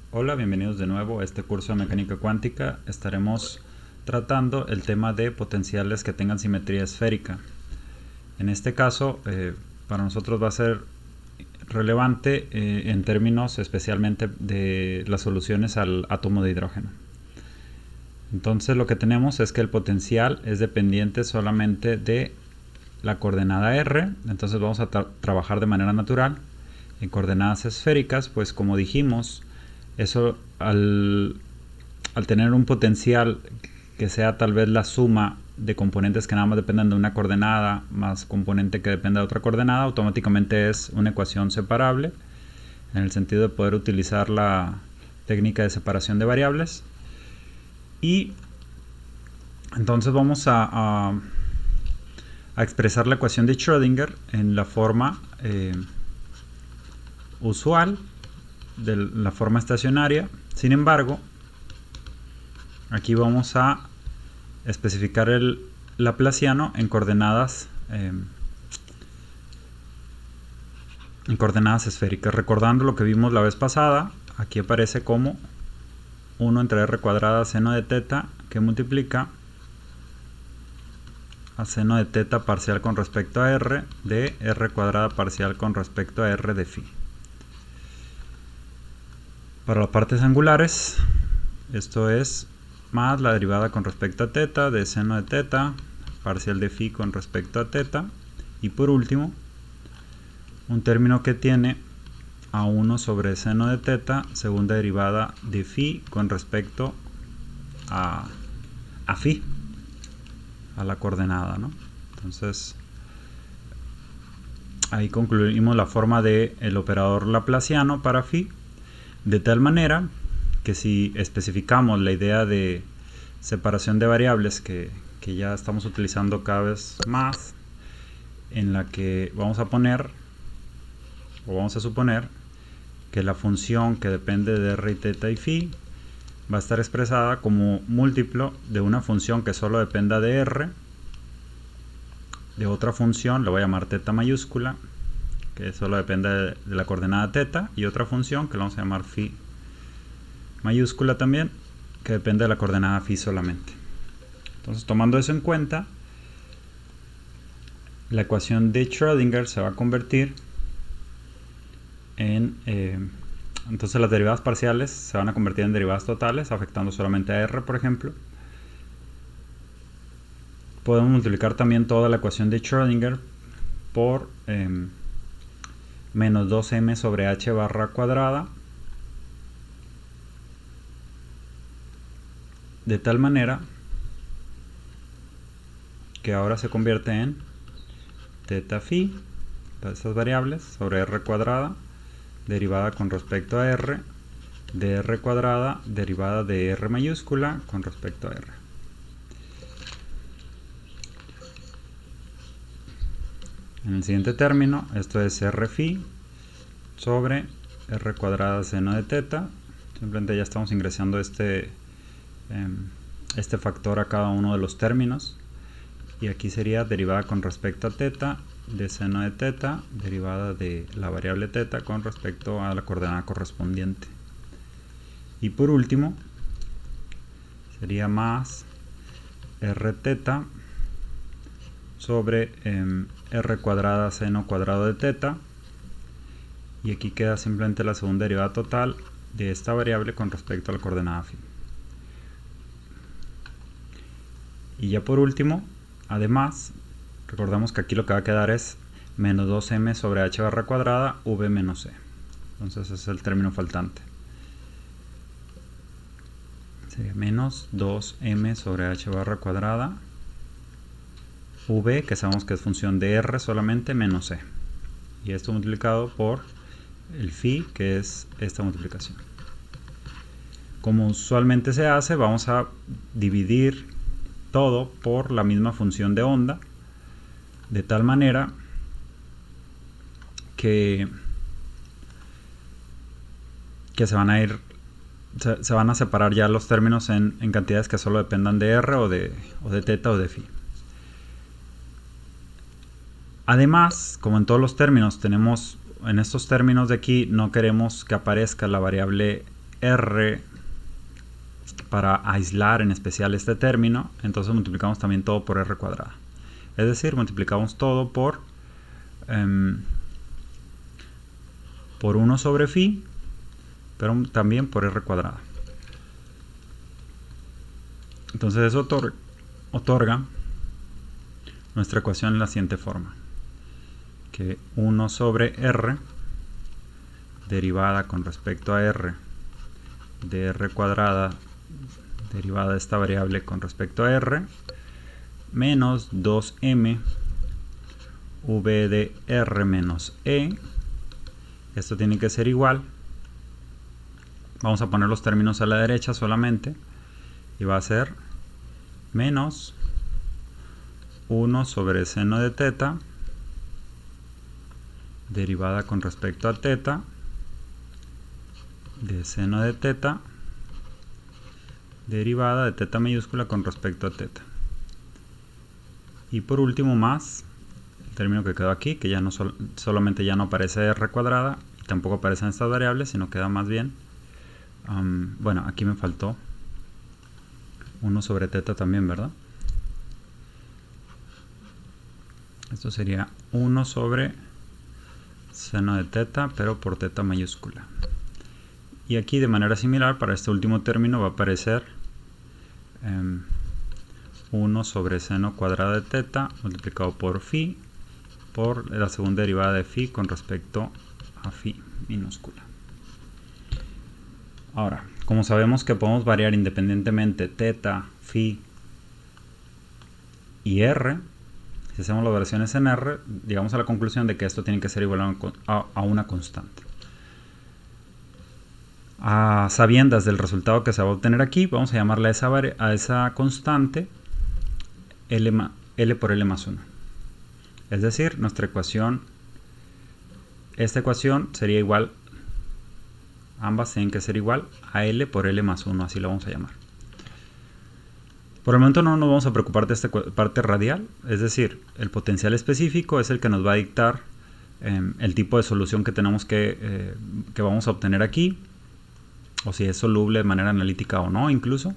Hola, bienvenidos de nuevo a este curso de mecánica cuántica. Estaremos tratando el tema de potenciales que tengan simetría esférica. En este caso, para nosotros va a ser relevante en términos especialmente de las soluciones al átomo de hidrógeno. Entonces lo que tenemos es que el potencial es dependiente solamente de la coordenada r. Entonces vamos a trabajar de manera natural. En coordenadas esféricas, pues como dijimos, eso al tener un potencial que sea tal vez la suma de componentes que nada más dependen de una coordenada más componente que depende de otra coordenada, automáticamente es una ecuación separable, en el sentido de poder utilizar la técnica de separación de variables. Y entonces vamos a expresar la ecuación de Schrödinger en la forma usual, de la forma estacionaria. Sin embargo, aquí vamos a especificar el laplaciano en coordenadas esféricas. Recordando lo que vimos la vez pasada, aquí aparece como 1 entre r cuadrada seno de teta, que multiplica a seno de teta parcial con respecto a r de r cuadrada parcial con respecto a r de phi. Para las partes angulares, esto es más la derivada con respecto a teta de seno de teta parcial de phi con respecto a teta, y por último un término que tiene a 1 sobre seno de teta segunda derivada de phi con respecto a phi, a la coordenada, ¿no? Entonces ahí concluimos la forma del operador laplaciano para phi, de tal manera que si especificamos la idea de separación de variables que ya estamos utilizando cada vez más, en la que vamos a poner o vamos a suponer que la función que depende de r y teta y phi va a estar expresada como múltiplo de una función que solo dependa de r, de otra función, la voy a llamar teta mayúscula, que solo depende de la coordenada teta, y otra función que la vamos a llamar phi mayúscula también, que depende de la coordenada phi solamente. Entonces, tomando eso en cuenta, la ecuación de Schrödinger se va a convertir en entonces las derivadas parciales se van a convertir en derivadas totales, afectando solamente a r, por ejemplo. Podemos multiplicar también toda la ecuación de Schrödinger por menos 2m sobre h barra cuadrada, de tal manera que ahora se convierte en teta phi, todas esas variables, sobre r cuadrada, derivada con respecto a r, de r cuadrada, derivada de r mayúscula con respecto a r. En el siguiente término, esto es r phi sobre r cuadrada seno de teta. Simplemente ya estamos ingresando este factor a cada uno de los términos, y aquí sería derivada con respecto a teta de seno de teta, derivada de la variable teta con respecto a la coordenada correspondiente. Y por último sería más r teta sobre r cuadrada seno cuadrado de teta, y aquí queda simplemente la segunda derivada total de esta variable con respecto a la coordenada phi. Y ya por último, además, recordamos que aquí lo que va a quedar es menos 2m sobre h barra cuadrada v menos c. Entonces ese es el término faltante. Sería menos 2m sobre h barra cuadrada v, que sabemos que es función de r solamente, menos c. Y esto multiplicado por el phi, que es esta multiplicación. Como usualmente se hace, vamos a dividir todo por la misma función de onda, de tal manera que se van a separar ya los términos en cantidades que solo dependan de r o de teta o de phi. Además, como en todos los términos tenemos, en estos términos de aquí no queremos que aparezca la variable R para aislar en especial este término, entonces multiplicamos también todo por R cuadrada. Es decir, multiplicamos todo por 1 sobre phi, pero también por R cuadrada. Entonces eso otorga nuestra ecuación en la siguiente forma: que 1 sobre R derivada con respecto a R de R cuadrada derivada de esta variable con respecto a R menos 2m v de R menos e. Esto tiene que ser igual, vamos a poner los términos a la derecha solamente, y va a ser menos 1 sobre seno de teta derivada con respecto a teta de seno de teta derivada de teta mayúscula con respecto a teta. Y por último más el término que quedó aquí, que ya no solamente ya no aparece R cuadrada y tampoco aparecen estas variables, sino queda más bien, bueno, aquí me faltó 1 sobre teta también, ¿verdad? Esto sería 1 sobre seno de teta, pero por teta mayúscula. Y aquí de manera similar, para este último término va a aparecer 1 sobre seno cuadrado de teta multiplicado por phi por la segunda derivada de phi con respecto a phi minúscula. Ahora, como sabemos que podemos variar independientemente teta, phi y r, si hacemos las variaciones en r, llegamos a la conclusión de que esto tiene que ser igual a una constante. A sabiendas del resultado que se va a obtener aquí, vamos a llamarle a esa constante L por L más 1. Es decir, nuestra ecuación, esta ecuación sería igual, ambas tienen que ser igual a L por L más 1, así lo vamos a llamar. Por el momento no nos vamos a preocupar de esta parte radial, es decir, el potencial específico es el que nos va a dictar el tipo de solución que tenemos que vamos a obtener aquí, o si es soluble de manera analítica o no incluso.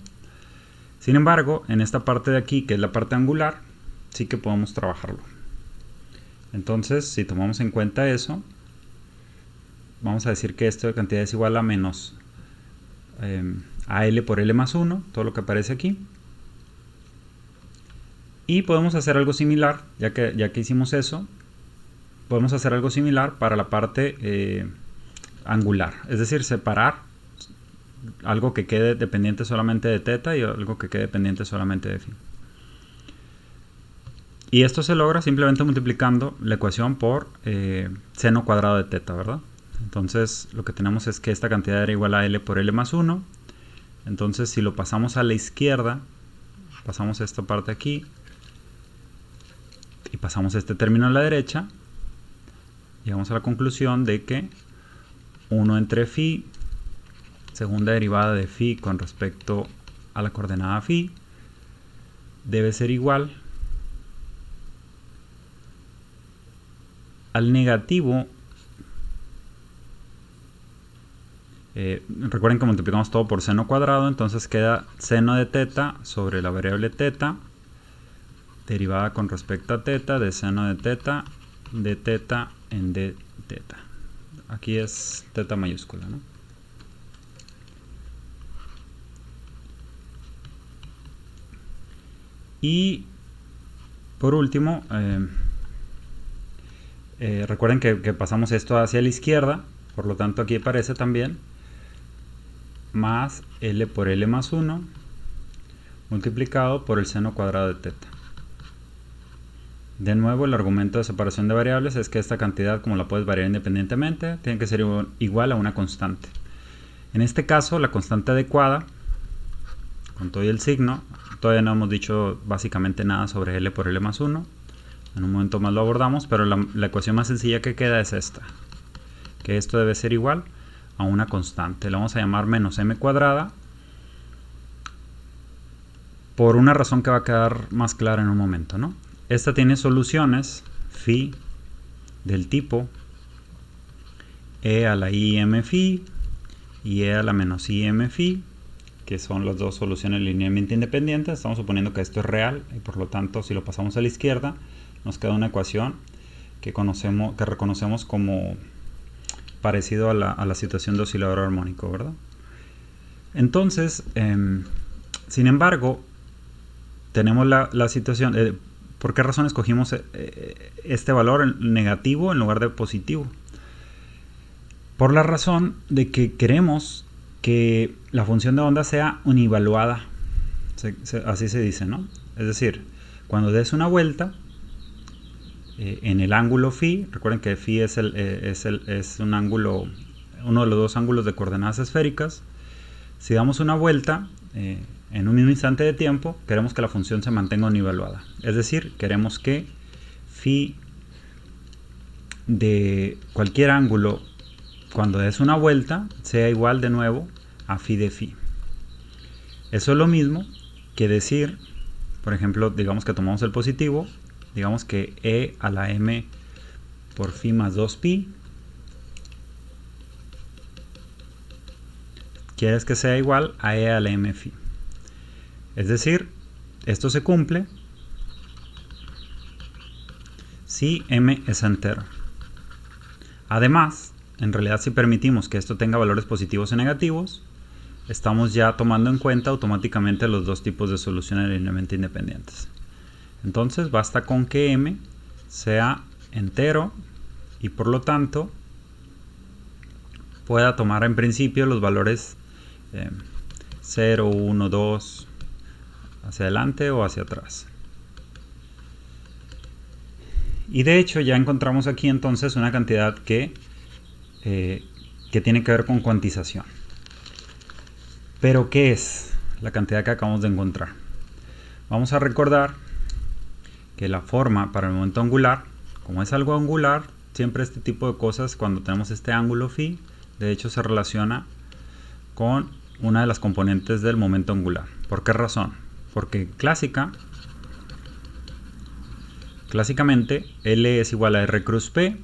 Sin embargo, en esta parte de aquí, que es la parte angular, sí que podemos trabajarlo. Entonces, si tomamos en cuenta eso, vamos a decir que esta cantidad es igual a menos a L por L más 1, todo lo que aparece aquí. Y podemos hacer algo similar, ya que hicimos eso, podemos hacer algo similar para la parte angular, es decir, separar algo que quede dependiente solamente de teta y algo que quede dependiente solamente de phi. Y esto se logra simplemente multiplicando la ecuación por seno cuadrado de teta, ¿verdad? Entonces lo que tenemos es que esta cantidad era igual a L por L más 1. Entonces si lo pasamos a la izquierda, pasamos esta parte aquí y pasamos este término a la derecha, llegamos a la conclusión de que 1 entre phi, segunda derivada de phi con respecto a la coordenada phi, debe ser igual al negativo. Recuerden que multiplicamos todo por seno cuadrado, entonces queda seno de teta sobre la variable teta derivada con respecto a teta de seno de teta en d teta. Aquí es teta mayúscula, ¿no? Y por último, recuerden que pasamos esto hacia la izquierda, por lo tanto aquí aparece también más L por L más 1 multiplicado por el seno cuadrado de teta. De nuevo, el argumento de separación de variables es que esta cantidad, como la puedes variar independientemente, tiene que ser igual a una constante. En este caso, la constante adecuada, con todo y el signo, todavía no hemos dicho básicamente nada sobre L por L más 1. En un momento más lo abordamos, pero la ecuación más sencilla que queda es esta. Que esto debe ser igual a una constante. La vamos a llamar menos m cuadrada, por una razón que va a quedar más clara en un momento, ¿no? Esta tiene soluciones phi del tipo e a la i m phi y e a la menos im phi, que son las dos soluciones linealmente independientes. Estamos suponiendo que esto es real y por lo tanto si lo pasamos a la izquierda nos queda una ecuación que reconocemos como parecido a la situación de oscilador armónico, ¿verdad? Entonces, sin embargo, tenemos la situación, ¿por qué razón escogimos este valor negativo en lugar de positivo? Por la razón de que queremos que la función de onda sea univaluada, así se dice, ¿no? Es decir, cuando des una vuelta en el ángulo phi, recuerden que phi es un ángulo, uno de los dos ángulos de coordenadas esféricas. Si damos una vuelta en un mismo instante de tiempo, queremos que la función se mantenga univaluada. Es decir, queremos que phi de cualquier ángulo cuando des una vuelta sea igual de nuevo a phi de phi. Eso es lo mismo que decir, por ejemplo, digamos que tomamos el positivo, digamos que e a la m por phi más 2pi quieres que sea igual a e a la m phi. Es decir, esto se cumple si m es entero. Además, en realidad si permitimos que esto tenga valores positivos y negativos, estamos ya tomando en cuenta automáticamente los dos tipos de soluciones linealmente independientes. Entonces basta con que m sea entero y por lo tanto pueda tomar en principio los valores 0, 1, 2 hacia adelante o hacia atrás. Y de hecho ya encontramos aquí entonces una cantidad que tiene que ver con cuantización. Pero ¿qué es la cantidad que acabamos de encontrar? Vamos a recordar que la forma para el momento angular, como es algo angular, siempre este tipo de cosas, cuando tenemos este ángulo phi, de hecho se relaciona con una de las componentes del momento angular. ¿Por qué razón? Porque clásicamente L es igual a R cruz P,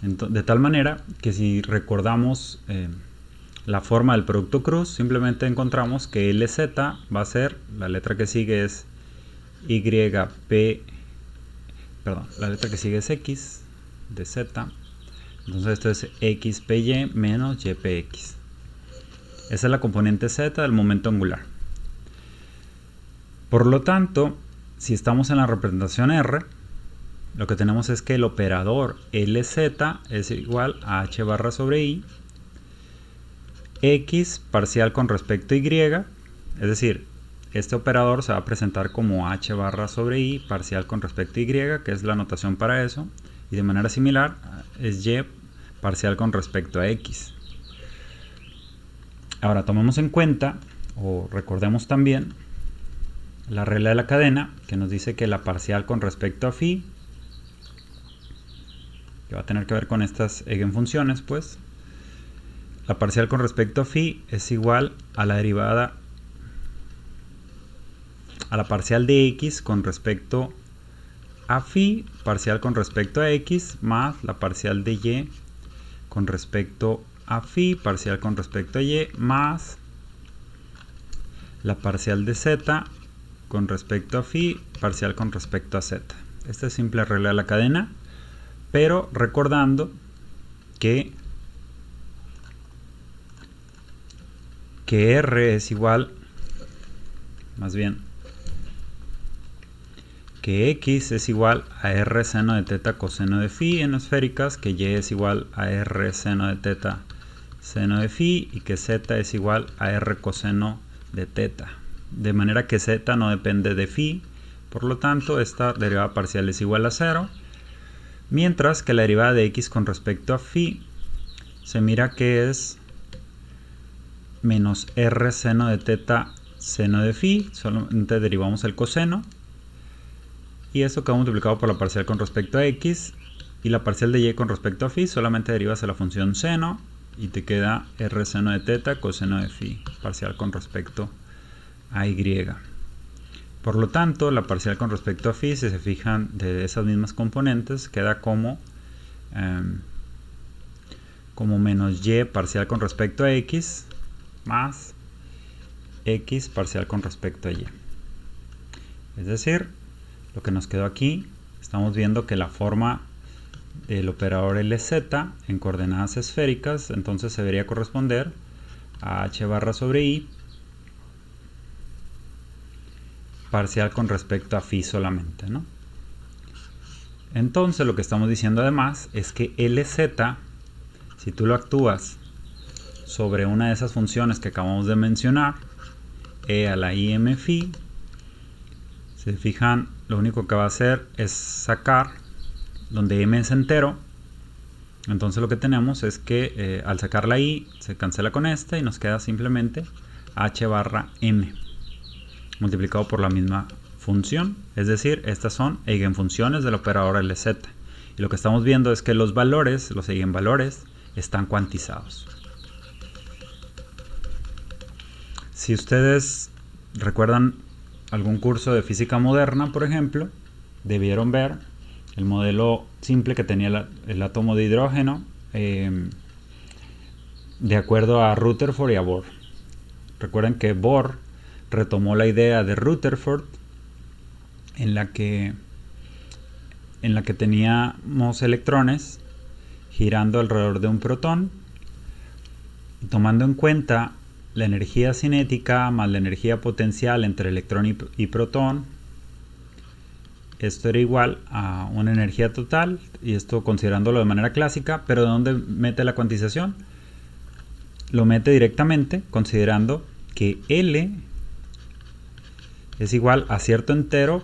de tal manera que si recordamos la forma del producto cruz, simplemente encontramos que LZ va a ser, la letra que sigue es la letra que sigue es X de Z, entonces esto es XPY menos YPX. Esa es la componente Z del momento angular. Por lo tanto, si estamos en la representación R, lo que tenemos es que el operador LZ es igual a H barra sobre I, X parcial con respecto a Y, es decir, este operador se va a presentar como H barra sobre I parcial con respecto a Y, que es la notación para eso, y de manera similar es Y parcial con respecto a X. Ahora tomemos en cuenta, o recordemos también, la regla de la cadena, que nos dice que la parcial con respecto a phi, que va a tener que ver con estas eigenfunciones, pues, la parcial con respecto a phi es igual a la derivada, a la parcial de x con respecto a phi, parcial con respecto a x, más la parcial de y con respecto a phi, parcial con respecto a y, más la parcial de z con respecto a phi, parcial con respecto a z. Esta es simple regla de la cadena, pero recordando que R es igual, más bien, que X es igual a R seno de teta coseno de phi en esféricas, que Y es igual a R seno de teta seno de phi y que Z es igual a R coseno de teta. De manera que Z no depende de phi, por lo tanto esta derivada parcial es igual a 0, mientras que la derivada de X con respecto a phi se mira que es menos R seno de teta seno de phi, solamente derivamos el coseno, y eso queda multiplicado por la parcial con respecto a X, y la parcial de Y con respecto a phi solamente derivas a la función seno, y te queda R seno de teta coseno de phi, parcial con respecto a Y. Por lo tanto, la parcial con respecto a phi, si se fijan de esas mismas componentes, queda como como menos y parcial con respecto a x más x parcial con respecto a y. Es decir, lo que nos quedó aquí, estamos viendo que la forma del operador LZ en coordenadas esféricas entonces se debería corresponder a h barra sobre i parcial con respecto a phi solamente, ¿no? Entonces lo que estamos diciendo además es que LZ, si tú lo actúas sobre una de esas funciones que acabamos de mencionar, e a la im phi, si se fijan, lo único que va a hacer es sacar donde m es entero. Entonces lo que tenemos es que al sacar la i se cancela con esta y nos queda simplemente h barra m multiplicado por la misma función. Es decir, estas son eigenfunciones del operador LZ. Y lo que estamos viendo es que los valores, los eigenvalores, están cuantizados. Si ustedes recuerdan algún curso de física moderna, por ejemplo, debieron ver el modelo simple que tenía el átomo de hidrógeno de acuerdo a Rutherford y a Bohr. Recuerden que Bohr retomó la idea de Rutherford en la que teníamos electrones girando alrededor de un protón, tomando en cuenta la energía cinética más la energía potencial entre electrón y protón. Esto era igual a una energía total, y esto considerándolo de manera clásica. Pero ¿de dónde mete la cuantización? Lo mete directamente considerando que L es igual a cierto entero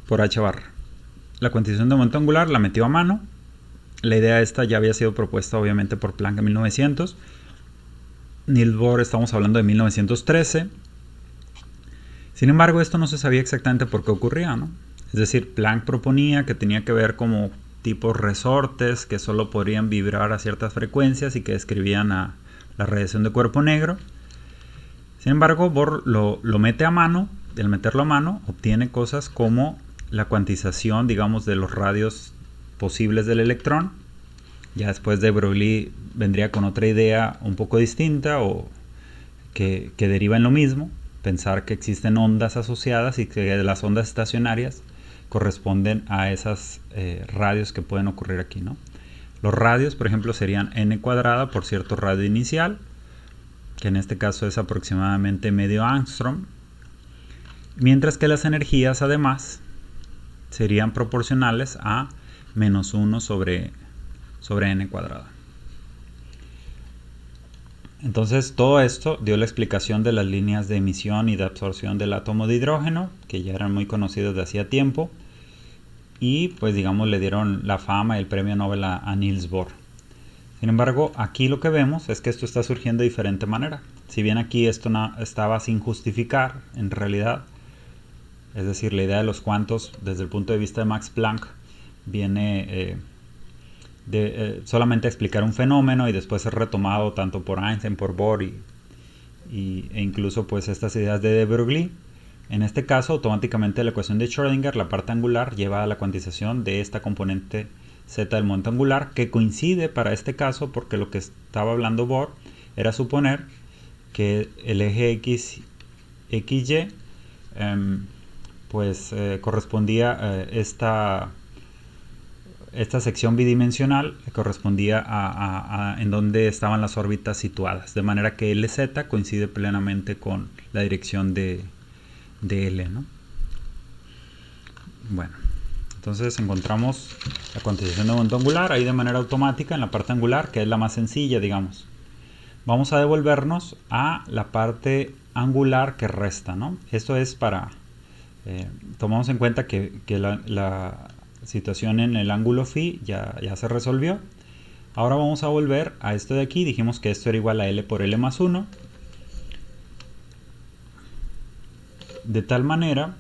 por h barra. La cuantización de momento angular la metió a mano. La idea esta ya había sido propuesta obviamente por Planck en 1900. Niels Bohr estamos hablando de 1913. Sin embargo, esto no se sabía exactamente por qué ocurría, ¿no? Es decir, Planck proponía que tenía que ver como tipos resortes que solo podrían vibrar a ciertas frecuencias y que describían a la radiación de cuerpo negro. Sin embargo, Bohr lo mete a mano. Al meterlo a mano, obtiene cosas como la cuantización, digamos, de los radios posibles del electrón. Ya después de Broglie vendría con otra idea un poco distinta, o que deriva en lo mismo, pensar que existen ondas asociadas y que las ondas estacionarias corresponden a esas radios que pueden ocurrir aquí, ¿no? Los radios, por ejemplo, serían n cuadrada por cierto radio inicial, que en este caso es aproximadamente medio Angstrom, mientras que las energías además serían proporcionales a menos 1 sobre n cuadrada. Entonces todo esto dio la explicación de las líneas de emisión y de absorción del átomo de hidrógeno, que ya eran muy conocidos de hacía tiempo, y pues digamos le dieron la fama y el premio Nobel a Niels Bohr. Sin embargo, aquí lo que vemos es que esto está surgiendo de diferente manera. Si bien aquí esto estaba sin justificar en realidad, es decir, la idea de los cuantos desde el punto de vista de Max Planck viene solamente a explicar un fenómeno y después ser retomado tanto por Einstein, por Bohr e incluso pues estas ideas de Broglie. En este caso, automáticamente la ecuación de Schrödinger, la parte angular, lleva a la cuantización de esta componente z del momento angular, que coincide para este caso porque lo que estaba hablando Bohr era suponer que el eje XY correspondía esta sección bidimensional correspondía a en donde estaban las órbitas situadas, de manera que LZ coincide plenamente con la dirección de L, ¿no? Bueno, entonces encontramos la cuantización de momento angular ahí de manera automática en la parte angular, que es la más sencilla, digamos. Vamos a devolvernos a la parte angular que resta, ¿no? Esto es para tomamos en cuenta que la situación en el ángulo phi ya se resolvió. Ahora vamos a volver a esto de aquí. Dijimos que esto era igual a L por L más 1. De tal manera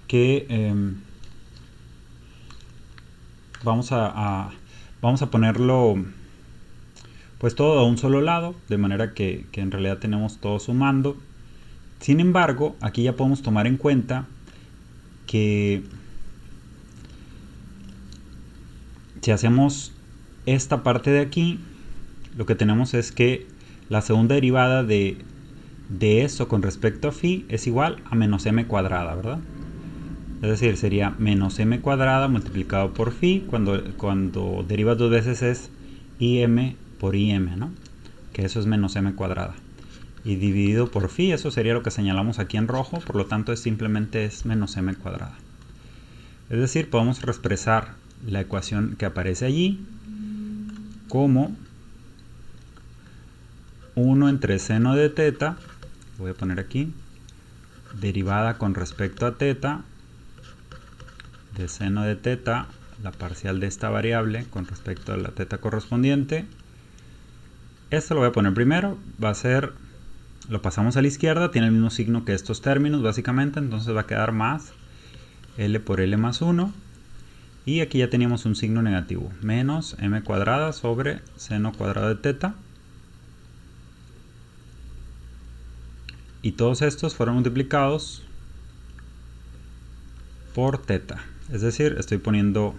que vamos a ponerlo pues todo a un solo lado, de manera que en realidad tenemos todo sumando. Sin embargo, aquí ya podemos tomar en cuenta que si hacemos esta parte de aquí, lo que tenemos es que la segunda derivada de esto con respecto a phi es igual a menos m cuadrada, ¿verdad? Es decir, sería menos m cuadrada multiplicado por phi, cuando derivas dos veces es im por im, ¿no? Que eso es menos m cuadrada. Y dividido por phi, eso sería lo que señalamos aquí en rojo, por lo tanto simplemente es menos m cuadrada. Es decir, podemos expresar la ecuación que aparece allí como 1 entre seno de teta, voy a poner aquí, derivada con respecto a teta, de seno de teta, la parcial de esta variable con respecto a la teta correspondiente. Esto lo voy a poner primero, va a ser, lo pasamos a la izquierda, tiene el mismo signo que estos términos básicamente, entonces va a quedar más L por L más 1. Y aquí ya teníamos un signo negativo, menos m cuadrada sobre seno cuadrado de teta. Y todos estos fueron multiplicados por teta. Es decir, estoy poniendo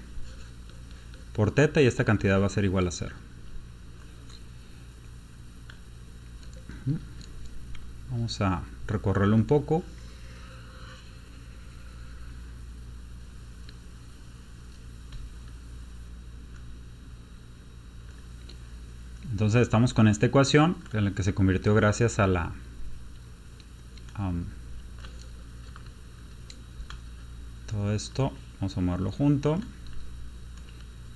por teta y esta cantidad va a ser igual a 0. Vamos a recorrerlo un poco. Entonces estamos con esta ecuación en la que se convirtió gracias a la todo esto. Vamos a moverlo junto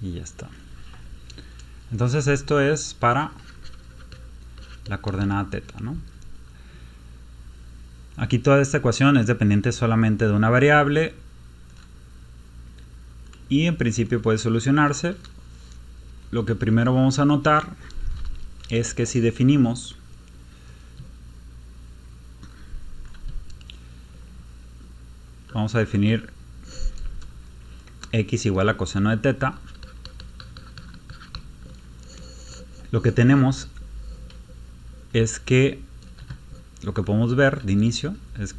y ya está. Entonces esto es para la coordenada teta, ¿no? Aquí toda esta ecuación es dependiente solamente de una variable y en principio puede solucionarse. Lo que primero vamos a notar es que si definimos vamos a definir x igual a coseno de teta, lo que tenemos es que lo que podemos ver de inicio es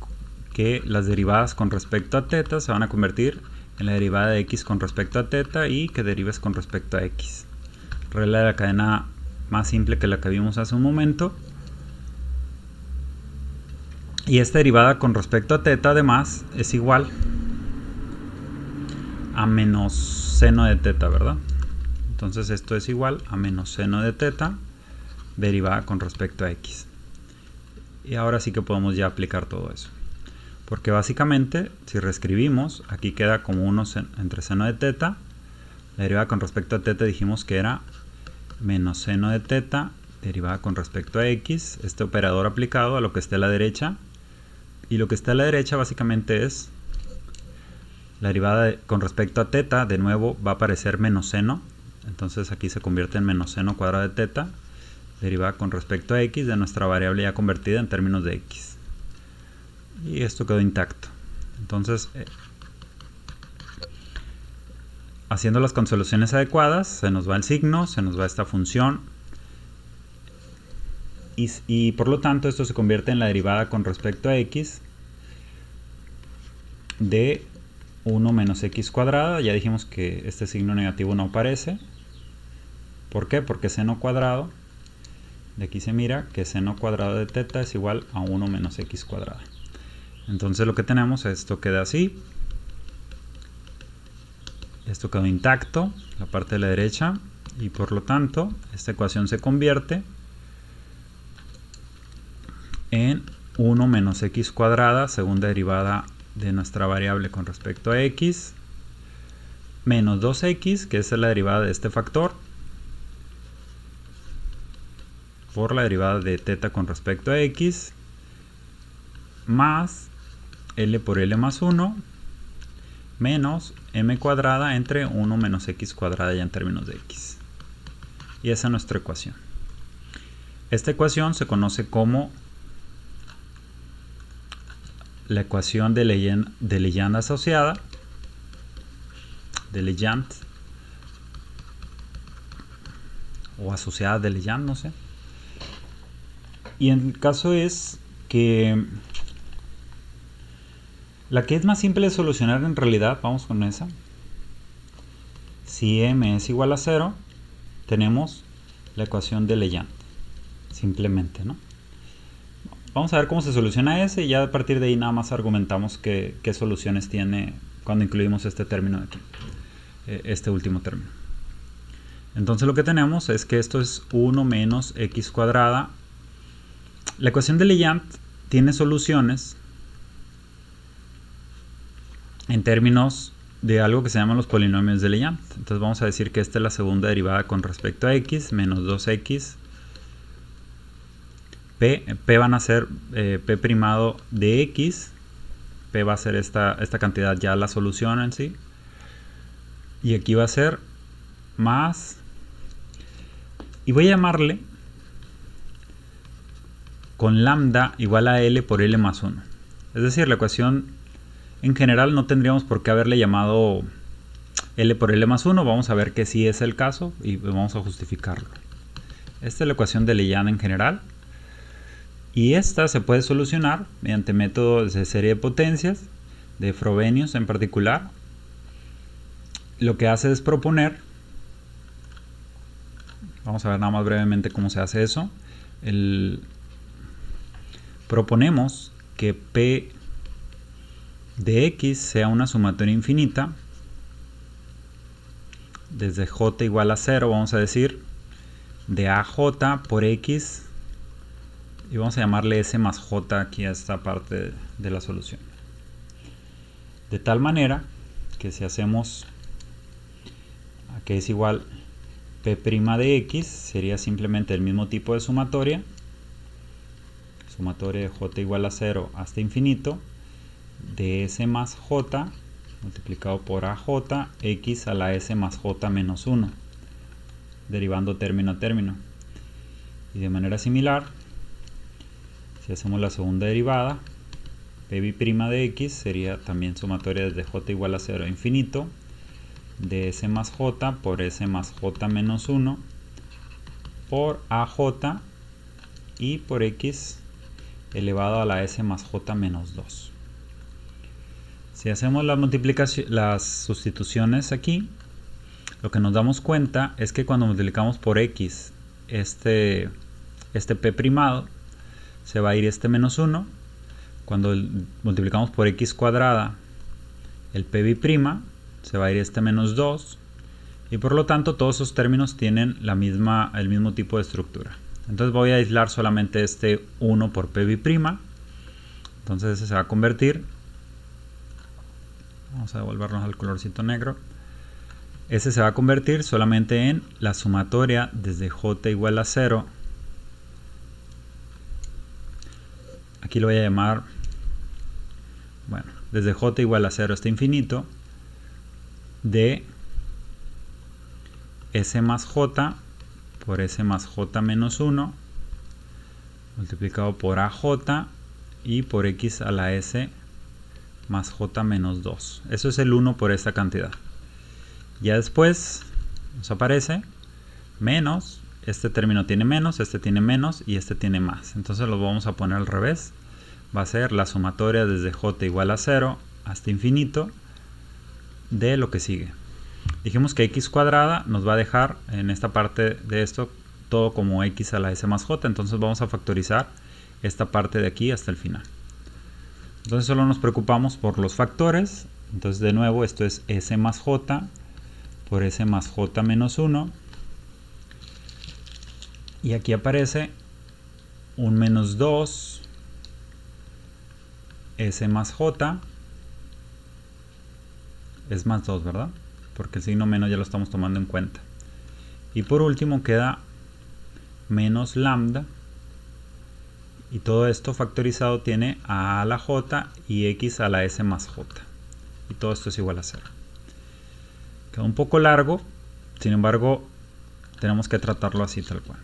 que las derivadas con respecto a teta se van a convertir en la derivada de x con respecto a teta y que derives con respecto a x. Regla de la cadena más simple que la que vimos hace un momento. Y esta derivada con respecto a teta además es igual a menos seno de teta, ¿verdad? Entonces esto es igual a menos seno de teta derivada con respecto a x. Y ahora sí que podemos ya aplicar todo eso. Porque básicamente, si reescribimos, aquí queda como 1 entre seno de teta. La derivada con respecto a teta dijimos que era menos seno de teta derivada con respecto a x. Este operador aplicado a lo que esté a la derecha. Y lo que está a la derecha básicamente es la derivada con respecto a teta. De nuevo va a aparecer menos seno. Entonces aquí se convierte en menos seno cuadrado de teta derivada con respecto a x de nuestra variable ya convertida en términos de x. Y esto quedó intacto. Entonces, haciendo las consoluciones adecuadas, se nos va el signo, se nos va esta función. Y por lo tanto esto se convierte en la derivada con respecto a x de 1 menos x cuadrada. Ya dijimos que este signo negativo no aparece. ¿Por qué? Porque seno cuadrado, de aquí se mira que seno cuadrado de teta es igual a 1 menos x cuadrada. Entonces lo que tenemos, esto queda así. Esto quedó intacto, la parte de la derecha. Y por lo tanto, esta ecuación se convierte en 1 menos x cuadrada, segunda derivada de nuestra variable con respecto a x, menos 2x, que es la derivada de este factor, por la derivada de teta con respecto a x, más L por L más 1, menos m cuadrada entre 1 menos x cuadrada ya en términos de x. Y esa es nuestra ecuación. Esta ecuación se conoce como la ecuación de Legendre asociada, de Legendre, o asociada de Legendre, no sé. Y en el caso es que la que es más simple de solucionar en realidad, vamos con esa. Si m es igual a 0, tenemos la ecuación de Legendre, simplemente, ¿no? Vamos a ver cómo se soluciona ese y ya a partir de ahí nada más argumentamos qué soluciones tiene cuando incluimos este término de aquí, este último término. Entonces lo que tenemos es que esto es 1 menos x cuadrada. La ecuación de Legendre tiene soluciones en términos de algo que se llaman los polinomios de Legendre. Entonces vamos a decir que esta es la segunda derivada con respecto a x, menos 2x. P van a ser P primado de x. P va a ser esta cantidad ya la solución en sí. Y aquí va a ser más. Y voy a llamarle con lambda igual a L por L más 1. Es decir, la ecuación en general no tendríamos por qué haberle llamado L por L más 1. Vamos a ver que sí es el caso y vamos a justificarlo. Esta es la ecuación de Legendre en general. Y esta se puede solucionar mediante métodos de serie de potencias, de Frobenius en particular. Lo que hace es proponer, vamos a ver nada más brevemente cómo se hace eso. Proponemos que P de x sea una sumatoria infinita desde j igual a 0, vamos a decir, de AJ por x. Y vamos a llamarle S más J aquí a esta parte de la solución. De tal manera que si hacemos a que es igual P' de X, sería simplemente el mismo tipo de sumatoria. Sumatoria de J igual a 0 hasta infinito. De S más J multiplicado por AJ, X a la S más J menos 1. Derivando término a término. Y de manera similar, si hacemos la segunda derivada, P' de x sería también sumatoria desde j igual a 0 a infinito, de S más J por S más J menos 1, por AJ y por x elevado a la S más J menos 2. Si hacemos las sustituciones aquí, lo que nos damos cuenta es que cuando multiplicamos por x este P primado, se va a ir este menos 1. Cuando multiplicamos por x cuadrada el P', se va a ir este menos 2. Y por lo tanto todos esos términos tienen el mismo tipo de estructura. Entonces voy a aislar solamente este 1 por P'. Entonces ese se va a convertir. Vamos a devolvernos al colorcito negro. Ese se va a convertir solamente en la sumatoria desde j igual a 0. Aquí lo voy a llamar, bueno, desde j igual a 0 hasta infinito, de S más J por S más J menos 1, multiplicado por AJ y por X a la S más J menos 2. Eso es el 1 por esta cantidad. Ya después nos aparece menos. Este término tiene menos, este tiene menos y este tiene más. Entonces lo vamos a poner al revés. Va a ser la sumatoria desde j igual a 0 hasta infinito de lo que sigue. Dijimos que x cuadrada nos va a dejar en esta parte de esto todo como x a la s más j. Entonces vamos a factorizar esta parte de aquí hasta el final. Entonces solo nos preocupamos por los factores. Entonces de nuevo esto es s más j por s más j menos 1. Y aquí aparece un menos 2 S más J. Es más 2, ¿verdad? Porque el signo menos ya lo estamos tomando en cuenta. Y por último queda menos lambda. Y todo esto factorizado tiene a la J y X a la S más J. Y todo esto es igual a 0. Queda un poco largo. Sin embargo, tenemos que tratarlo así tal cual.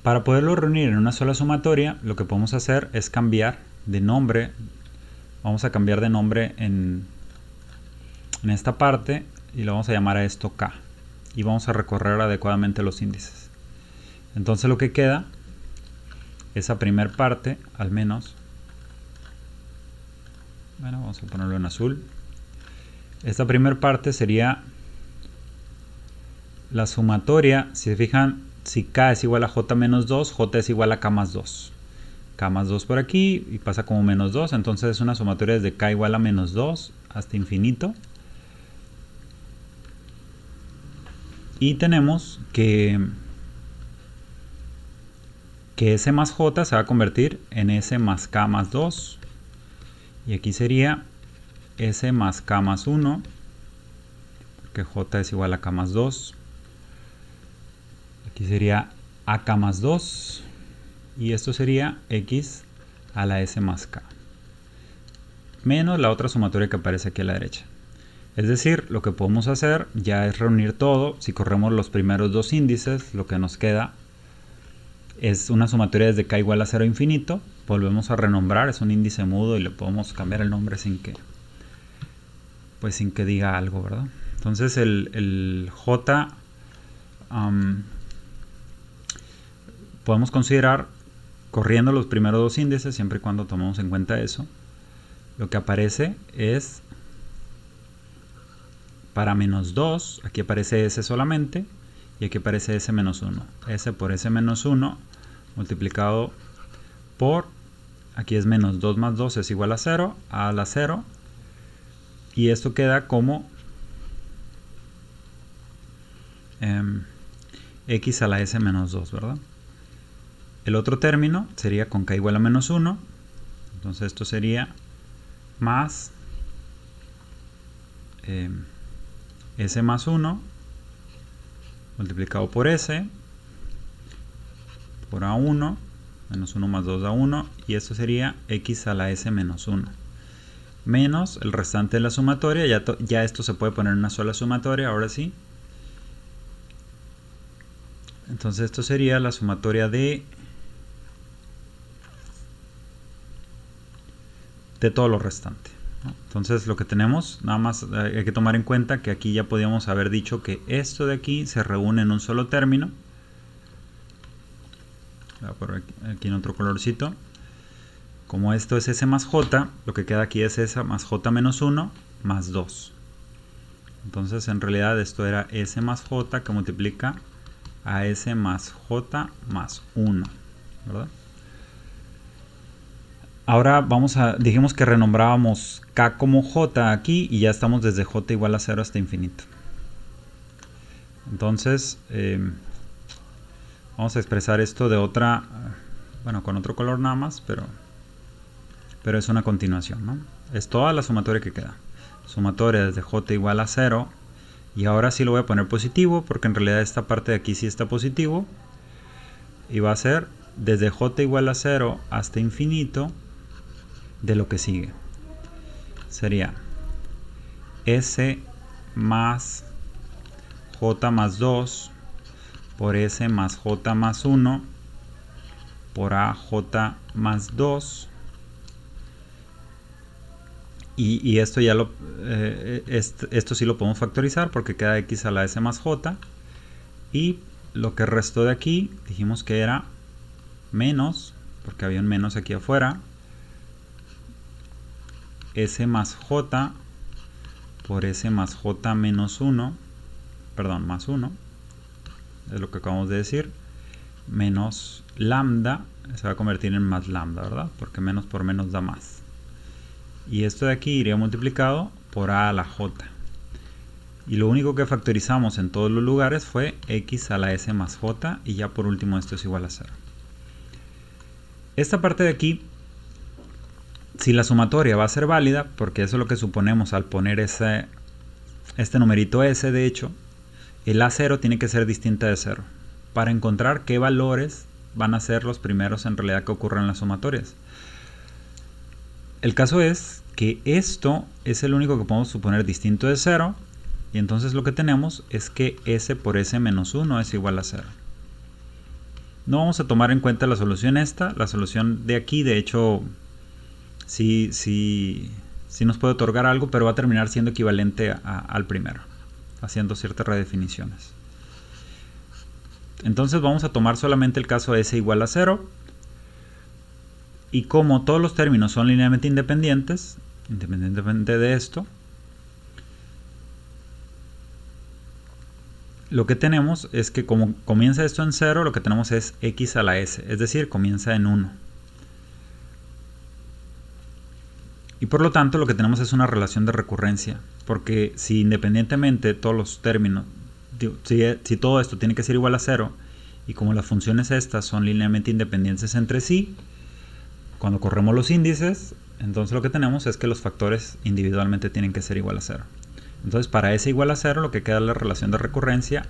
Para poderlo reunir en una sola sumatoria, lo que podemos hacer es cambiar de nombre. Vamos a cambiar de nombre en esta parte y le vamos a llamar a esto K. Y vamos a recorrer adecuadamente los índices. Entonces lo que queda, esa primer parte, al menos, bueno, vamos a ponerlo en azul. Esta primer parte sería la sumatoria, si se fijan, si k es igual a j menos 2, j es igual a k más 2. K más 2 por aquí y pasa como menos 2, entonces es una sumatoria desde k igual a menos 2 hasta infinito. Y tenemos que S más j se va a convertir en S más k más 2. Y aquí sería S más k más 1, porque j es igual a k más 2. Aquí sería AK más 2. Y esto sería X a la S más K. Menos la otra sumatoria que aparece aquí a la derecha. Es decir, lo que podemos hacer ya es reunir todo. Si corremos los primeros dos índices, lo que nos queda es una sumatoria desde K igual a 0 a infinito. Volvemos a renombrar, es un índice mudo y le podemos cambiar el nombre sin que diga algo, ¿verdad? Entonces el J podemos considerar, corriendo los primeros dos índices, siempre y cuando tomemos en cuenta eso, lo que aparece es para menos 2, aquí aparece S solamente, y aquí aparece S menos 1. S por S menos 1 multiplicado por, aquí es menos 2 más 2 es igual a 0, a la 0, y esto queda como X a la S menos 2, ¿verdad? El otro término sería con K igual a menos 1, entonces esto sería más S más 1 multiplicado por S por A1, menos 1 más 2 A1, y esto sería X a la S menos 1. Menos el restante de la sumatoria, ya esto se puede poner en una sola sumatoria, ahora sí. Entonces esto sería la sumatoria de todo lo restante, ¿no? Entonces lo que tenemos, nada más hay que tomar en cuenta que aquí ya podíamos haber dicho que esto de aquí se reúne en un solo término. Voy a poner aquí en otro colorcito. Como esto es S más J, lo que queda aquí es S más J menos 1 más 2. Entonces en realidad esto era S más J que multiplica a S más J más 1, ¿verdad? Ahora dijimos que renombrábamos K como J aquí y ya estamos desde J igual a 0 hasta infinito. Entonces, vamos a expresar esto de otra, bueno, con otro color nada más, pero es una continuación, ¿no? Es toda la sumatoria que queda. Sumatoria desde J igual a 0, y ahora sí lo voy a poner positivo, porque en realidad esta parte de aquí sí está positivo, y va a ser desde J igual a 0 hasta infinito, de lo que sigue. Sería S más J más 2 por S más J más 1 por AJ más 2. Y esto ya esto sí lo podemos factorizar porque queda X a la S más J. Y lo que restó de aquí dijimos que era menos, porque había un menos aquí afuera, S más J por S más J menos 1, perdón, más 1, es lo que acabamos de decir, menos lambda, se va a convertir en más lambda, ¿verdad? Porque menos por menos da más. Y esto de aquí iría multiplicado por A a la J. Y lo único que factorizamos en todos los lugares fue X a la S más J, y ya por último esto es igual a 0. Esta parte de aquí, si la sumatoria va a ser válida, porque eso es lo que suponemos al poner este numerito S, de hecho, el A0 tiene que ser distinta de 0, para encontrar qué valores van a ser los primeros en realidad que ocurran en las sumatorias. El caso es que esto es el único que podemos suponer distinto de 0, y entonces lo que tenemos es que S por S menos 1 es igual a 0. No vamos a tomar en cuenta la solución la solución de aquí, de hecho, sí nos puede otorgar algo, pero va a terminar siendo equivalente al primero, haciendo ciertas redefiniciones. Entonces vamos a tomar solamente el caso S igual a 0, y como todos los términos son linealmente independientes, independientemente de esto, lo que tenemos es que como comienza esto en 0, lo que tenemos es x a la s, es decir, comienza en 1. Y por lo tanto lo que tenemos es una relación de recurrencia, porque si independientemente todos los términos, si todo esto tiene que ser igual a 0, y como las funciones estas son linealmente independientes entre sí, cuando corremos los índices, entonces lo que tenemos es que los factores individualmente tienen que ser igual a 0. Entonces para s igual a 0 lo que queda es la relación de recurrencia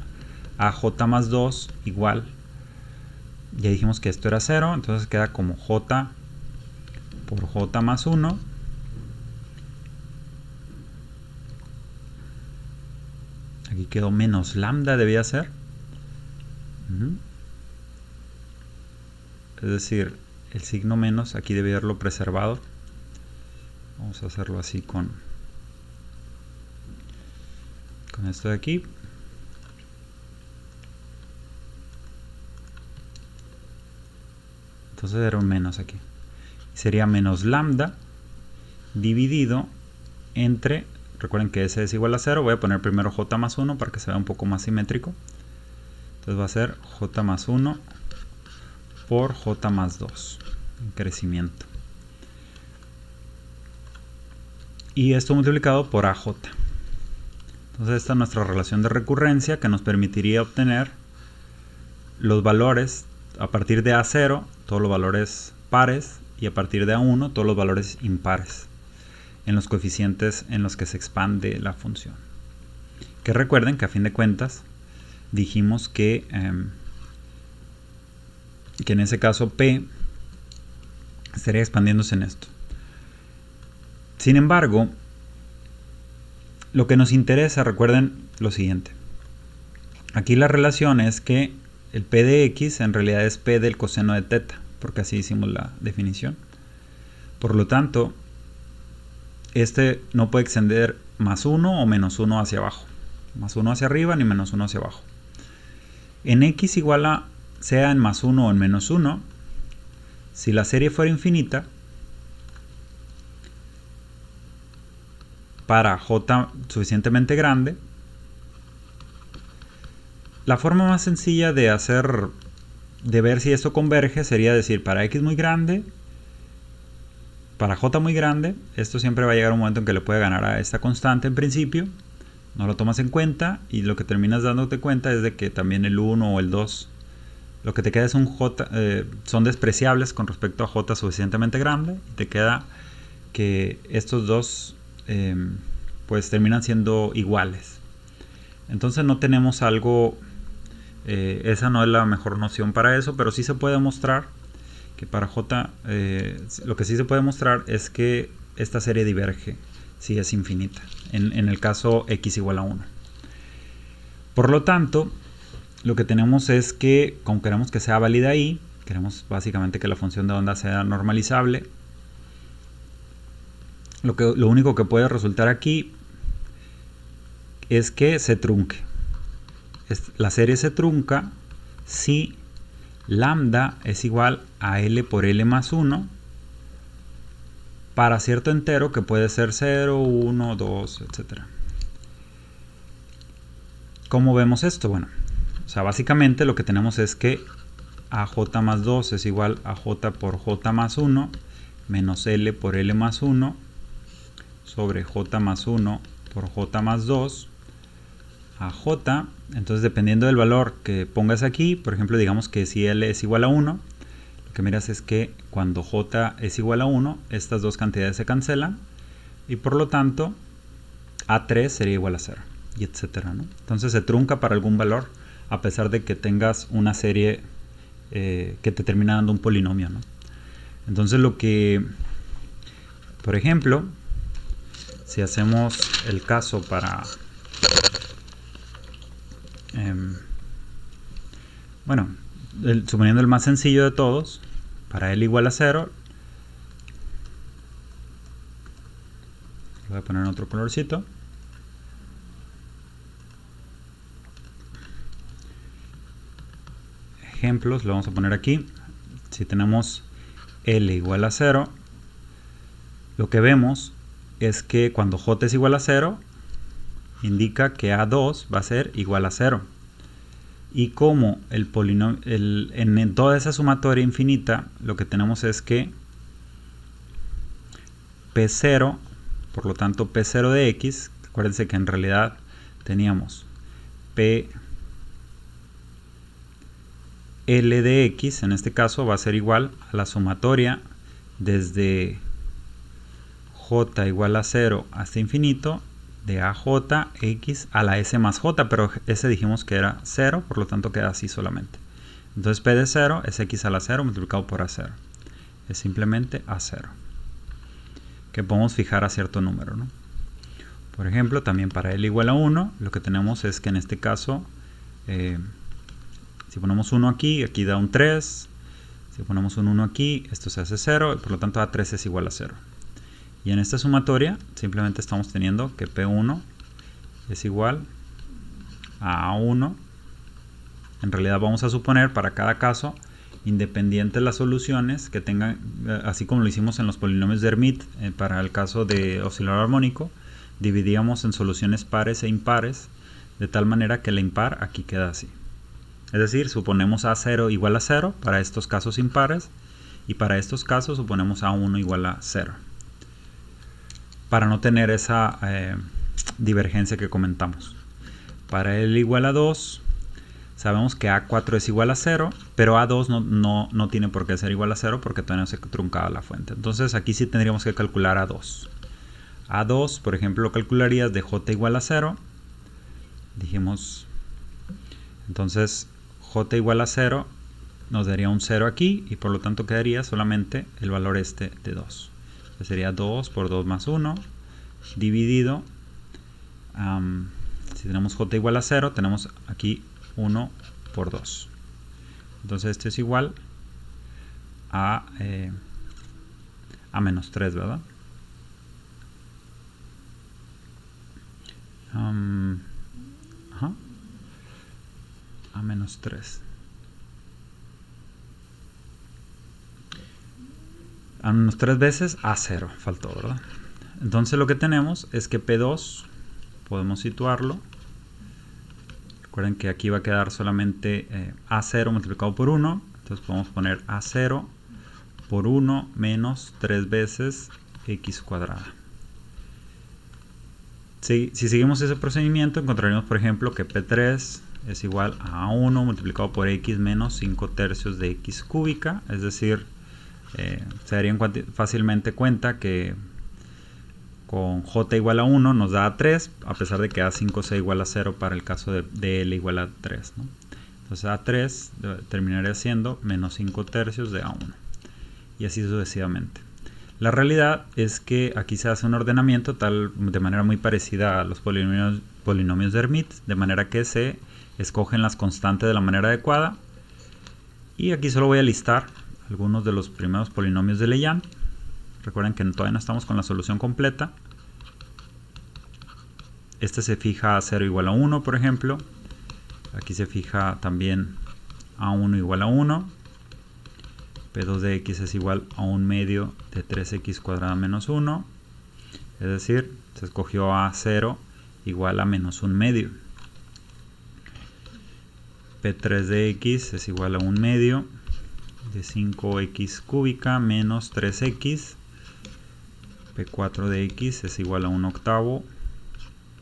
aj más 2 igual, ya dijimos que esto era 0, entonces queda como j por j más 1 aquí quedó menos lambda, debía ser. Es decir, el signo menos aquí debía haberlo preservado. Vamos a hacerlo así con esto de aquí. Entonces era un menos aquí. Sería menos lambda dividido entre, recuerden que s es igual a 0, voy a poner primero j más 1 para que se vea un poco más simétrico. Entonces va a ser j más 1 por j más 2 en crecimiento. Y esto multiplicado por aj. Entonces esta es nuestra relación de recurrencia que nos permitiría obtener los valores a partir de A0, todos los valores pares, y a partir de A1, todos los valores impares, en los coeficientes en los que se expande la función. Que recuerden que a fin de cuentas dijimos que en ese caso P estaría expandiéndose en esto. Sin embargo, lo que nos interesa, recuerden lo siguiente. Aquí la relación es que el P de X en realidad es P del coseno de teta, porque así hicimos la definición. Por lo tanto, este no puede extender más 1 o menos 1 hacia abajo. Más 1 hacia arriba ni menos 1 hacia abajo. En X igual a, sea en más 1 o en menos 1, si la serie fuera infinita, para j suficientemente grande, la forma más sencilla de ver si esto converge sería decir para x muy grande, para j muy grande, esto siempre va a llegar a un momento en que le puede ganar a esta constante en principio, no lo tomas en cuenta y lo que terminas dándote cuenta es de que también el 1 o el 2, lo que te queda es un j, son despreciables con respecto a j suficientemente grande, y te queda que estos dos pues terminan siendo iguales. Entonces no tenemos algo, esa no es la mejor noción para eso, pero sí se puede mostrar que para j, lo que sí se puede mostrar es que esta serie diverge si es infinita, en el caso x igual a 1. Por lo tanto, lo que tenemos es que, como queremos que sea válida ahí, queremos básicamente que la función de onda sea normalizable, lo único que puede resultar aquí es que se trunque. La serie se trunca si lambda es igual a L por L más 1 para cierto entero que puede ser 0, 1, 2, etc. ¿Cómo vemos esto? Bueno, o sea, básicamente lo que tenemos es que AJ más 2 es igual a J por J más 1 menos L por L más 1 sobre J más 1 por J más 2 a J. Entonces, dependiendo del valor que pongas aquí, por ejemplo, digamos que si L es igual a 1, lo que miras es que cuando J es igual a 1, estas dos cantidades se cancelan y por lo tanto A3 sería igual a 0 y etcétera, ¿no? Entonces se trunca para algún valor a pesar de que tengas una serie que te termina dando un polinomio, ¿no? Entonces lo que, por ejemplo, si hacemos el caso para bueno, suponiendo el más sencillo de todos, para L igual a 0, voy a poner otro colorcito. Ejemplos, lo vamos a poner aquí. Si tenemos L igual a 0, lo que vemos es que cuando J es igual a 0, indica que A2 va a ser igual a 0. Y como el polinomio, en toda esa sumatoria infinita, lo que tenemos es que P0, por lo tanto P0 de X, acuérdense que en realidad teníamos P L de X, en este caso va a ser igual a la sumatoria desde J igual a 0 hasta infinito de AJ X a la S más J, pero S dijimos que era 0, por lo tanto queda así solamente. Entonces P de 0 es X a la 0 multiplicado por A0. Es simplemente A0, que podemos fijar a cierto número, ¿no? Por ejemplo, también para L igual a 1, lo que tenemos es que en este caso, si ponemos 1 aquí, aquí da un 3. Si ponemos un 1 aquí, esto se hace 0, y por lo tanto A3 es igual a 0. Y en esta sumatoria simplemente estamos teniendo que P1 es igual a A1. En realidad vamos a suponer para cada caso, independientes las soluciones que tengan, así como lo hicimos en los polinomios de Hermite, para el caso de oscilador armónico, dividíamos en soluciones pares e impares, de tal manera que la impar aquí queda así. Es decir, suponemos A0 igual a 0 para estos casos impares, y para estos casos suponemos A1 igual a 0. Para no tener esa divergencia que comentamos. Para L igual a 2, sabemos que A4 es igual a 0, pero A2 no tiene por qué ser igual a 0 porque todavía no se ha truncado la fuente. Entonces aquí sí tendríamos que calcular A2. A2, por ejemplo, lo calcularías de J igual a 0. Dijimos, entonces J igual a 0 nos daría un 0 aquí y por lo tanto quedaría solamente el valor este de 2. Entonces sería 2 por 2 más 1 dividido, si tenemos J igual a 0, tenemos aquí 1 por 2. Entonces esto es igual a menos 3, ¿verdad? A menos 3. A menos 3 veces A0, faltó, ¿verdad? Entonces lo que tenemos es que P2 podemos situarlo. Recuerden que aquí va a quedar solamente A0 multiplicado por 1. Entonces podemos poner A0 por 1 menos 3 veces X cuadrada. Si seguimos ese procedimiento, encontraremos, por ejemplo, que P3 es igual a 1 multiplicado por X menos 5 tercios de X cúbica. Es decir, se darían fácilmente cuenta que con J igual a 1 nos da 3, a pesar de que A5 sea igual a 0 para el caso de L igual a 3, ¿no? Entonces A3 terminaría siendo menos 5 tercios de A1. Y así sucesivamente. La realidad es que aquí se hace un ordenamiento de manera muy parecida a los polinomios de Hermite, de manera que se escogen las constantes de la manera adecuada. Y aquí solo voy a listar algunos de los primeros polinomios de Legendre. Recuerden que todavía no estamos con la solución completa. Este se fija a 0 igual a 1, por ejemplo. Aquí se fija también a 1 igual a 1. P2 de X es igual a 1 medio de 3X cuadrada menos 1. Es decir, se escogió a 0 igual a menos 1 medio. P3 de X es igual a 1 medio de 5X cúbica menos 3X. P4 de X es igual a 1 octavo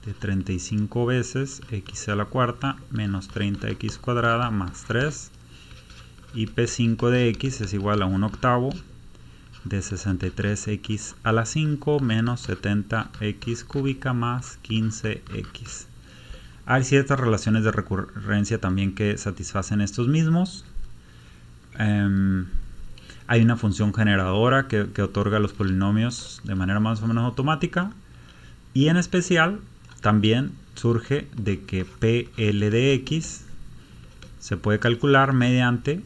de 35 veces X a la cuarta menos 30X cuadrada más 3. Y P5 de X es igual a 1 octavo de 63X a la 5 menos 70X cúbica más 15X. Hay ciertas relaciones de recurrencia también que satisfacen estos mismos. Hay una función generadora que otorga los polinomios de manera más o menos automática. Y en especial también surge de que PL de X se puede calcular mediante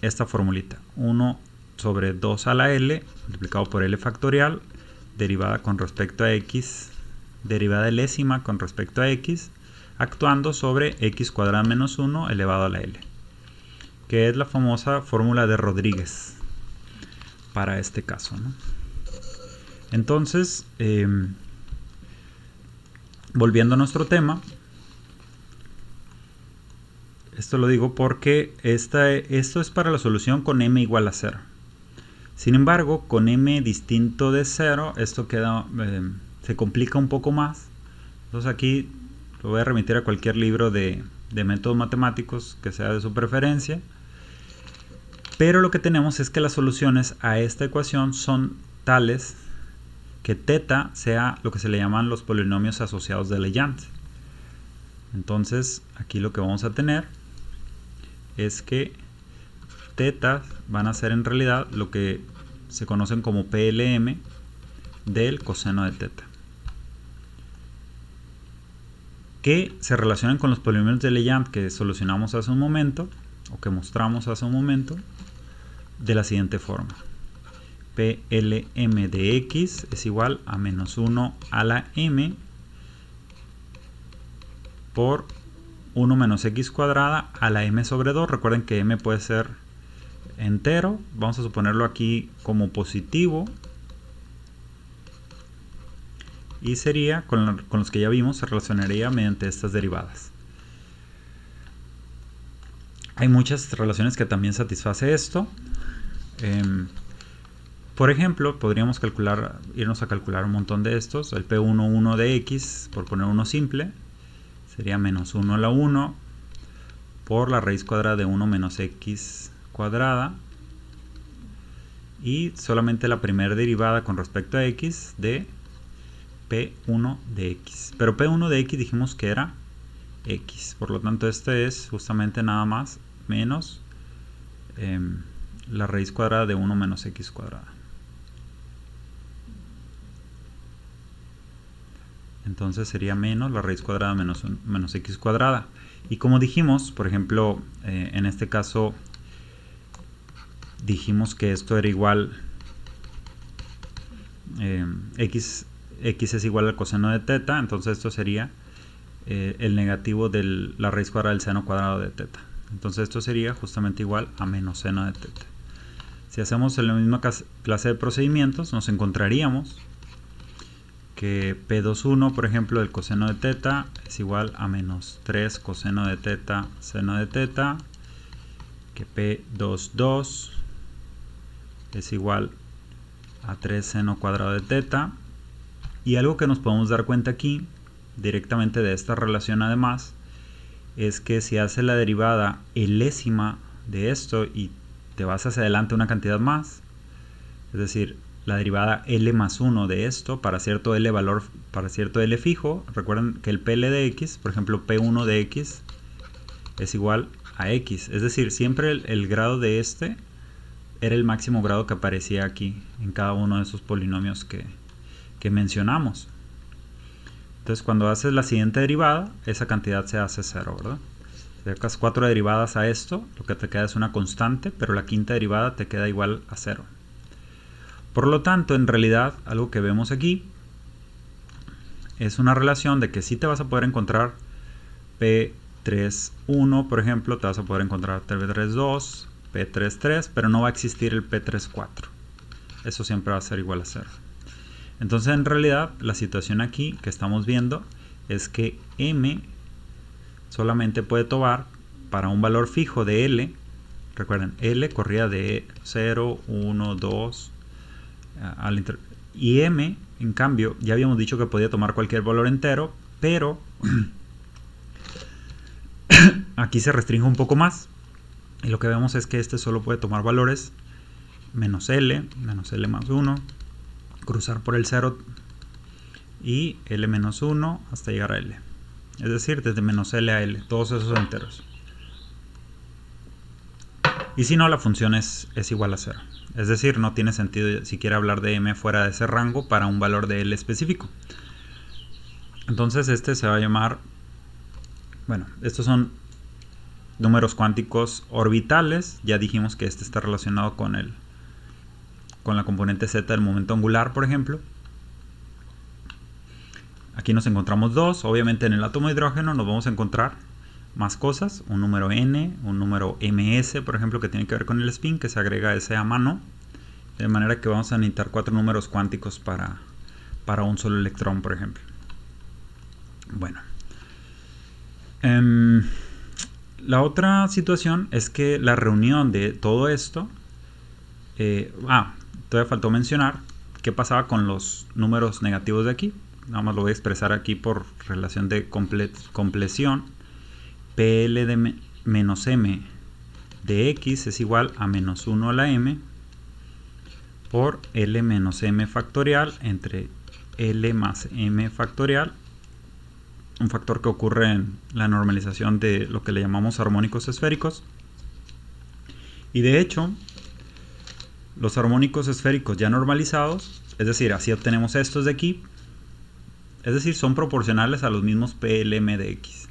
esta formulita: 1 sobre 2 a la L multiplicado por L factorial, derivada con respecto a X, derivada elésima con respecto a X, actuando sobre X cuadrada menos 1 elevado a la L, que es la famosa fórmula de Rodríguez para este caso, ¿no? Entonces, volviendo a nuestro tema, Esto lo digo porque esto es para la solución con m igual a 0. Sin embargo, con m distinto de 0, esto queda, se complica un poco más. Entonces aquí lo voy a remitir a cualquier libro de métodos matemáticos que sea de su preferencia. Pero lo que tenemos es que las soluciones a esta ecuación son tales que θ sea lo que se le llaman los polinomios asociados de Legendre. Entonces aquí lo que vamos a tener es que θ van a ser en realidad lo que se conocen como PLM del coseno de θ, que se relacionan con los polinomios de Legendre que solucionamos hace un momento, o que mostramos hace un momento, de la siguiente forma: PLM de x es igual a menos 1 a la m por 1 menos x cuadrada a la m sobre 2. Recuerden que m puede ser entero, vamos a suponerlo aquí como positivo, y sería, con los que ya vimos, se relacionaría mediante estas derivadas. Hay muchas relaciones que también satisface esto. Por ejemplo, podríamos irnos a calcular un montón de estos. El P11 de x, por poner uno simple, sería menos 1 a la 1 por la raíz cuadrada de 1 menos x cuadrada, y solamente la primera derivada con respecto a x de P1 de x. Pero P1 de x dijimos que era x, por lo tanto este es justamente nada más menos la raíz cuadrada de 1 menos x cuadrada. Entonces sería menos la raíz cuadrada menos x cuadrada. Y como dijimos, por ejemplo, en este caso dijimos que esto era igual, x es igual al coseno de θ, entonces esto sería el negativo de la raíz cuadrada del seno cuadrado de θ. Entonces esto sería justamente igual a menos seno de θ. Si hacemos la misma clase de procedimientos, nos encontraríamos que P21, por ejemplo, del coseno de θ es igual a menos 3 coseno de θ seno de θ, que P22 es igual a 3 seno cuadrado de θ. Y algo que nos podemos dar cuenta aquí, directamente de esta relación además, es que si haces la derivada elésima de esto y te vas hacia adelante una cantidad más, es decir, la derivada L más 1 de esto para cierto L valor, para cierto L fijo, recuerden que el PL de x, por ejemplo P1 de x, es igual a x, es decir, siempre el grado de este era el máximo grado que aparecía aquí en cada uno de esos polinomios que mencionamos. Entonces cuando haces la siguiente derivada, esa cantidad se hace 0, ¿verdad? Si sacas 4 derivadas a esto, lo que te queda es una constante, pero la quinta derivada te queda igual a 0. Por lo tanto, en realidad, algo que vemos aquí es una relación de que sí te vas a poder encontrar P31, por ejemplo, te vas a poder encontrar P32, P33, pero no va a existir el P34. Eso siempre va a ser igual a 0. Entonces, en realidad, la situación aquí que estamos viendo es que m solamente puede tomar para un valor fijo de L. Recuerden, L corría de 0, 1, 2, y m, en cambio, ya habíamos dicho que podía tomar cualquier valor entero, pero aquí se restringe un poco más. Y lo que vemos es que este solo puede tomar valores menos L más 1, cruzar por el 0 y L menos 1 hasta llegar a L. Es decir, desde menos L a L, todos esos enteros. Y si no, la función es igual a 0. Es decir, no tiene sentido siquiera hablar de m fuera de ese rango para un valor de L específico. Entonces este se va a llamar, bueno, estos son números cuánticos orbitales. Ya dijimos que este está relacionado con la componente z del momento angular, por ejemplo. Aquí nos encontramos dos. Obviamente en el átomo de hidrógeno nos vamos a encontrar más cosas, un número n, un número ms, por ejemplo, que tiene que ver con el spin, que se agrega a ese a mano, de manera que vamos a necesitar 4 números cuánticos para un solo electrón, por ejemplo. Bueno, La otra situación es que la reunión de todo esto, todavía faltó mencionar qué pasaba con los números negativos de aquí. Nada más lo voy a expresar aquí por relación de compleción. PL de menos m de x es igual a menos 1 a la m por L menos m factorial entre L más m factorial, un factor que ocurre en la normalización de lo que le llamamos armónicos esféricos. Y de hecho, los armónicos esféricos ya normalizados, es decir, así obtenemos estos de aquí, es decir, son proporcionales a los mismos PLM de x.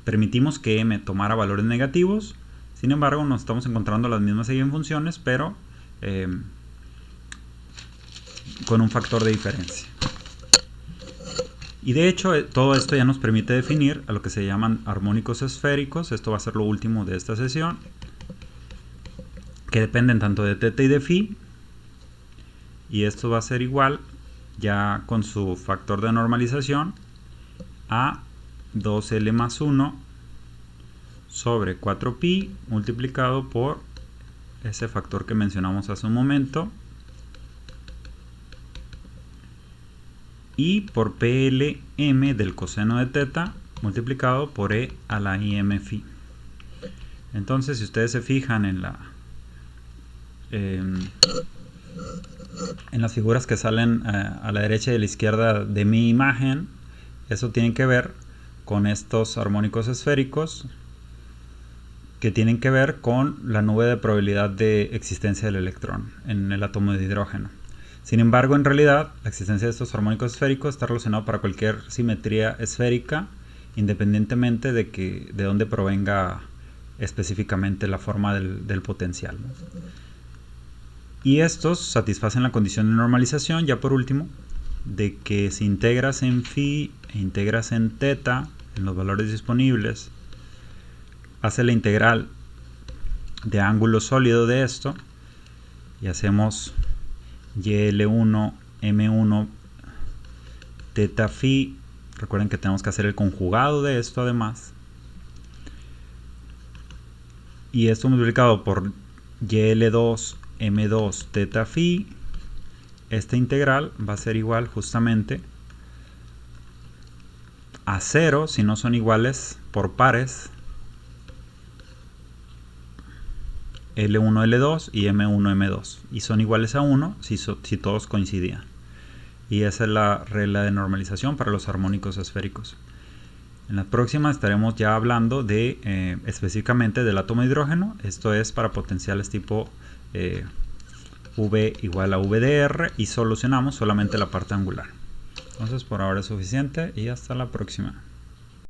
Permitimos que m tomara valores negativos, sin embargo nos estamos encontrando las mismas eigenfunciones, pero con un factor de diferencia. Y de hecho todo esto ya nos permite definir a lo que se llaman armónicos esféricos. Esto va a ser lo último de esta sesión, que dependen tanto de θ y de φ, y esto va a ser igual, ya con su factor de normalización, a 2L más 1 sobre 4π multiplicado por ese factor que mencionamos hace un momento, y por PLM del coseno de θ multiplicado por E a la IM φ. Entonces, si ustedes se fijan en las figuras que salen a la derecha y a la izquierda de mi imagen, eso tiene que ver con estos armónicos esféricos que tienen que ver con la nube de probabilidad de existencia del electrón en el átomo de hidrógeno. Sin embargo, en realidad, la existencia de estos armónicos esféricos está relacionada para cualquier simetría esférica, independientemente de dónde provenga específicamente la forma del potencial, ¿no? Y estos satisfacen la condición de normalización, ya por último, de que si integras en φ e integras en θ, en los valores disponibles, hace la integral de ángulo sólido de esto, y hacemos YL1 M1 θ φ. Recuerden que tenemos que hacer el conjugado de esto además, y esto multiplicado por YL2 M2 θ φ. Esta integral va a ser igual justamente a 0 si no son iguales por pares, L1 L2 y M1 M2, y son iguales a 1 si todos coincidían. Y esa es la regla de normalización para los armónicos esféricos. En la próxima estaremos ya hablando de específicamente del átomo de hidrógeno. Esto es para potenciales tipo V igual a VdR, y solucionamos solamente la parte angular. Entonces por ahora es suficiente y hasta la próxima.